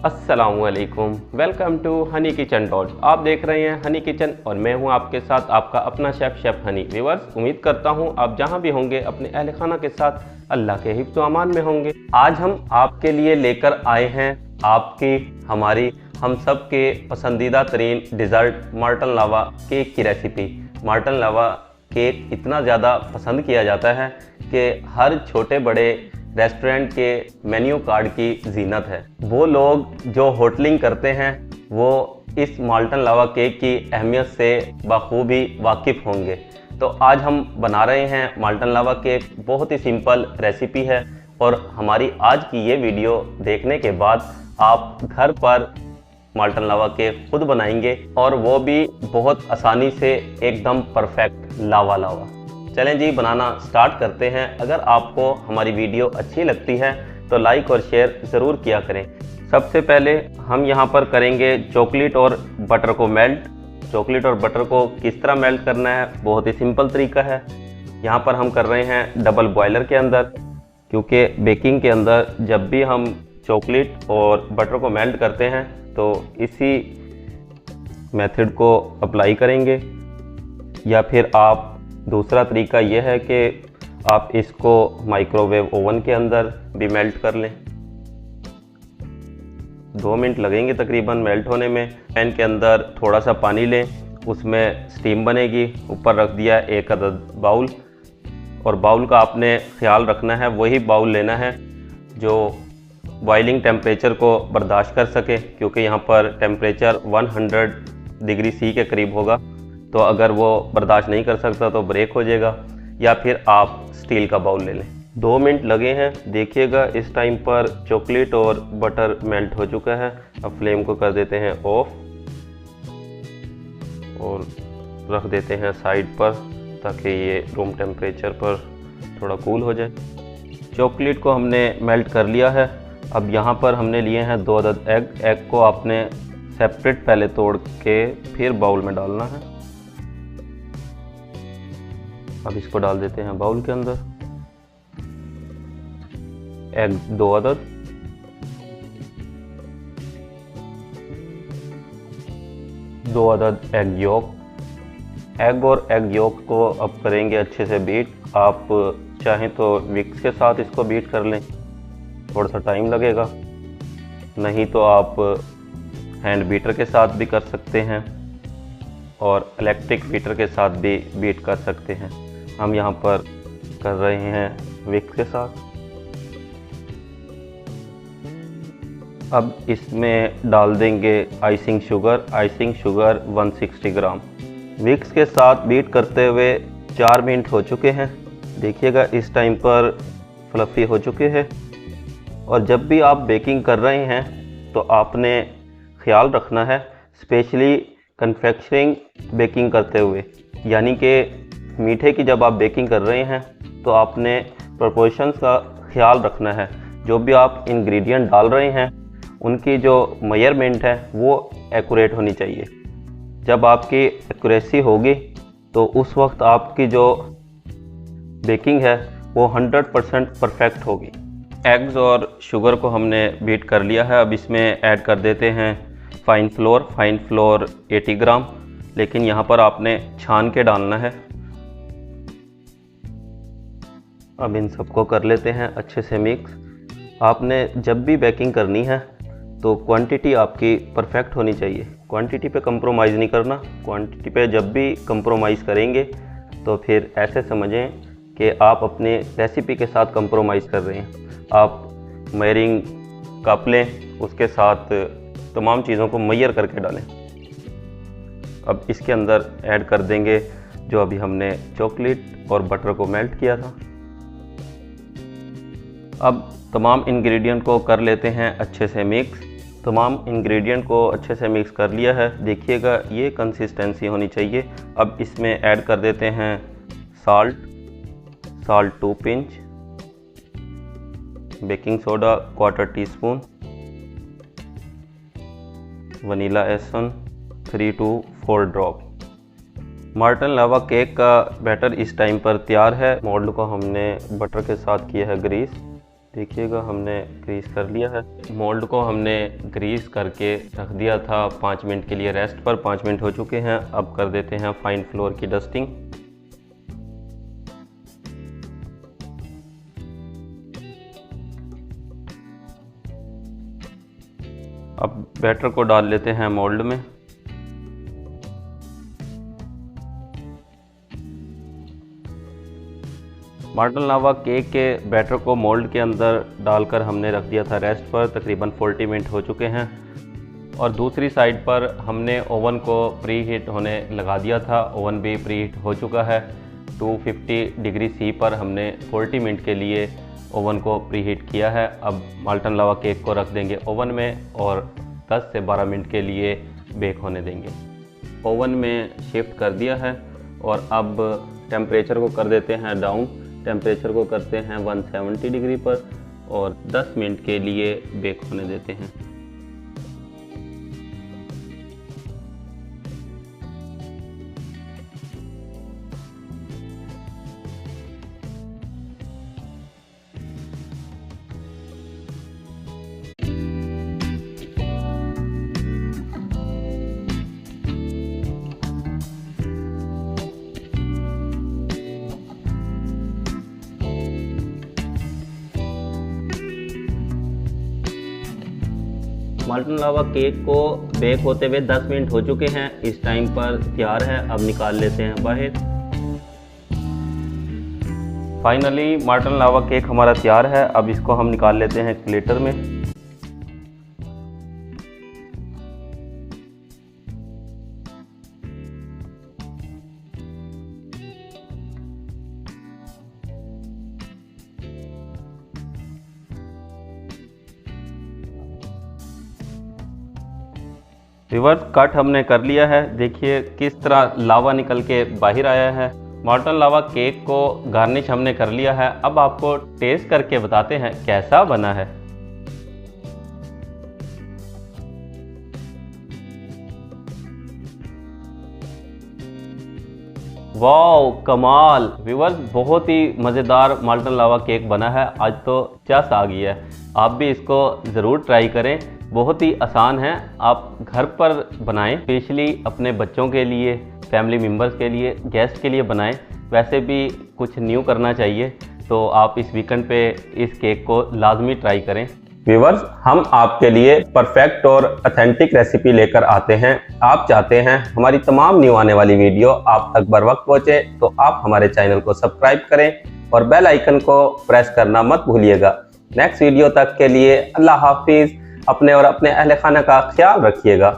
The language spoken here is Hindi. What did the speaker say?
अस्सलामुअलैकुम, welcome to honey kitchen dot. आप देख रहे हैं हनी किचन और मैं हूं आपके साथ आपका अपना शेफ़ हनी। व्यूअर्स, उम्मीद करता हूं आप जहां भी होंगे अपने अहल खाना के साथ अल्लाह के हिफ्ज़ व अमान में होंगे। आज हम आपके लिए लेकर आए हैं आपकी हमारी हम सब के पसंदीदा तरीन डिज़र्ट मार्टन लावा केक की रेसिपी। मार्टन लावा केक इतना ज़्यादा पसंद किया जाता है कि हर छोटे बड़े रेस्टोरेंट के मेन्यू कार्ड की जीनत है। वो लोग जो होटलिंग करते हैं वो इस माल्टन लावा केक की अहमियत से बखूबी वाकिफ़ होंगे। तो आज हम बना रहे हैं माल्टन लावा केक। बहुत ही सिंपल रेसिपी है और हमारी आज की ये वीडियो देखने के बाद आप घर पर माल्टन लावा केक खुद बनाएंगे और वो भी बहुत आसानी से, एकदम परफेक्ट लावा लावा। चलें जी, बनाना स्टार्ट करते हैं। अगर आपको हमारी वीडियो अच्छी लगती है तो लाइक और शेयर ज़रूर किया करें। सबसे पहले हम यहाँ पर करेंगे चॉकलेट और बटर को मेल्ट। चॉकलेट और बटर को किस तरह मेल्ट करना है, बहुत ही सिंपल तरीका है। यहाँ पर हम कर रहे हैं डबल बॉयलर के अंदर, क्योंकि बेकिंग के अंदर जब भी हम चॉकलेट और बटर को मेल्ट करते हैं तो इसी मेथड को अप्लाई करेंगे। या फिर आप दूसरा तरीका यह है कि आप इसको माइक्रोवेव ओवन के अंदर भी मेल्ट कर लें। 2 मिनट लगेंगे तकरीबन मेल्ट होने में। पैन के अंदर थोड़ा सा पानी लें, उसमें स्टीम बनेगी। ऊपर रख दिया 1 अदद बाउल, और बाउल का आपने ख्याल रखना है वही बाउल लेना है जो बॉइलिंग टेम्परेचर को बर्दाश्त कर सके, क्योंकि यहाँ पर टेम्परेचर 100 डिग्री सी के करीब होगा। तो अगर वो बर्दाश्त नहीं कर सकता तो ब्रेक हो जाएगा। या फिर आप स्टील का बाउल ले लें। 2 मिनट लगे हैं, देखिएगा इस टाइम पर चॉकलेट और बटर मेल्ट हो चुका है। अब फ्लेम को कर देते हैं ऑफ और रख देते हैं साइड पर, ताकि ये रूम टेम्परेचर पर थोड़ा कूल हो जाए। चॉकलेट को हमने मेल्ट कर लिया है। अब यहाँ पर हमने लिए हैं 2 अदद एग। एग को आपने सेपरेट पहले तोड़ के फिर बाउल में डालना है। अब इसको डाल देते हैं बाउल के अंदर। एग 2 अदद, दो अदद एग योक। एग और एग योक को अब करेंगे अच्छे से बीट। आप चाहें तो विक्स के साथ इसको बीट कर लें, थोड़ा सा टाइम लगेगा। नहीं तो आप हैंड बीटर के साथ भी कर सकते हैं और इलेक्ट्रिक बीटर के साथ भी बीट कर सकते हैं। हम यहाँ पर कर रहे हैं विक्स के साथ। अब इसमें डाल देंगे आइसिंग शुगर। आइसिंग शुगर 160 ग्राम। विक्स के साथ बीट करते हुए 4 मिनट हो चुके हैं। देखिएगा इस टाइम पर फ्लफ़ी हो चुके हैं। और जब भी आप बेकिंग कर रहे हैं तो आपने ख्याल रखना है, स्पेशली कन्फेक्शनिंग बेकिंग करते हुए, यानी कि मीठे की जब आप बेकिंग कर रहे हैं तो आपने प्रोपोर्शंस का ख्याल रखना है। जो भी आप इंग्रेडिएंट डाल रहे हैं उनकी जो मेजरमेंट है वो एक्यूरेट होनी चाहिए। जब आपकी एक्यूरेसी होगी तो उस वक्त आपकी जो बेकिंग है वो 100% परफेक्ट होगी। एग्स और शुगर को हमने बीट कर लिया है। अब इसमें ऐड कर देते हैं फाइन फ्लोर। फाइन फ्लोर 80 ग्राम, लेकिन यहाँ पर आपने छान के डालना है। अब इन सबको कर लेते हैं अच्छे से मिक्स। आपने जब भी बेकिंग करनी है तो क्वांटिटी आपकी परफेक्ट होनी चाहिए। क्वांटिटी पे कंप्रोमाइज़ नहीं करना। क्वांटिटी पे जब भी कंप्रोमाइज़ करेंगे तो फिर ऐसे समझें कि आप अपने रेसिपी के साथ कंप्रोमाइज़ कर रहे हैं। आप मेयरिंग कप लें, उसके साथ तमाम चीज़ों को मेजर करके डालें। अब इसके अंदर ऐड कर देंगे जो अभी हमने चॉकलेट और बटर को मेल्ट किया था। अब तमाम इंग्रेडिएंट को कर लेते हैं अच्छे से मिक्स। तमाम इंग्रेडिएंट को अच्छे से मिक्स कर लिया है। देखिएगा ये कंसिस्टेंसी होनी चाहिए। अब इसमें ऐड कर देते हैं salt 2 pinch, baking soda 1/4 teaspoon, vanilla essence 3 to 4 drop. Marton lava cake का बैटर इस टाइम पर तैयार है। मोल्ड को हमने बटर के साथ किया है ग्रीस। देखिएगा हमने ग्रीस कर लिया है। मोल्ड को हमने ग्रीस करके रख दिया था 5 मिनट के लिए रेस्ट पर। 5 मिनट हो चुके हैं। अब कर देते हैं फाइन फ्लोर की डस्टिंग। अब बैटर को डाल लेते हैं मोल्ड में। माल्टन लावा केक के बैटर को मोल्ड के अंदर डालकर हमने रख दिया था रेस्ट पर। तकरीबन 40 मिनट हो चुके हैं और दूसरी साइड पर हमने ओवन को प्री हीट होने लगा दिया था। ओवन भी प्री हीट हो चुका है। 250 डिग्री सी पर हमने 40 मिनट के लिए ओवन को प्री हीट किया है। अब माल्टन लावा केक को रख देंगे ओवन में और 10 से 12 मिनट के लिए बेक होने देंगे। ओवन में शिफ्ट कर दिया है और अब टेम्परेचर को कर देते हैं डाउन। टेम्परेचर को करते हैं 170 डिग्री पर और 10 मिनट के लिए बेक होने देते हैं। माल्टन लावा केक को बेक होते हुए 10 मिनट हो चुके हैं। इस टाइम पर तैयार है। अब निकाल लेते हैं बाहर। फाइनली माल्टन लावा केक हमारा तैयार है। अब इसको हम निकाल लेते हैं प्लेटर में। रिवर्स कट हमने कर लिया है। देखिए किस तरह लावा निकल के बाहर आया है। माल्टन लावा केक को गार्निश हमने कर लिया है। अब आपको टेस्ट करके बताते हैं कैसा बना है। वाओ कमाल व्यूअर्स, बहुत ही मज़ेदार माल्टन लावा केक बना है। आज तो चस आ गई है। आप भी इसको ज़रूर ट्राई करें। बहुत ही आसान है। आप घर पर बनाएं, स्पेशली अपने बच्चों के लिए, फैमिली मेम्बर्स के लिए, गेस्ट के लिए बनाएं। वैसे भी कुछ न्यू करना चाहिए, तो आप इस वीकेंड पे इस केक को लाजमी ट्राई करें। व्यूअर्स, हम आपके लिए परफेक्ट और ऑथेंटिक रेसिपी लेकर आते हैं। आप चाहते हैं हमारी तमाम न्यू आने वाली वीडियो आप तक बर वक्त पहुँचे, तो आप हमारे चैनल को सब्सक्राइब करें और बेल आइकन को प्रेस करना मत भूलिएगा। नेक्स्ट वीडियो तक के लिए अल्लाह हाफिज़। अपने और अपने अहल खाना का ख्याल रखिएगा।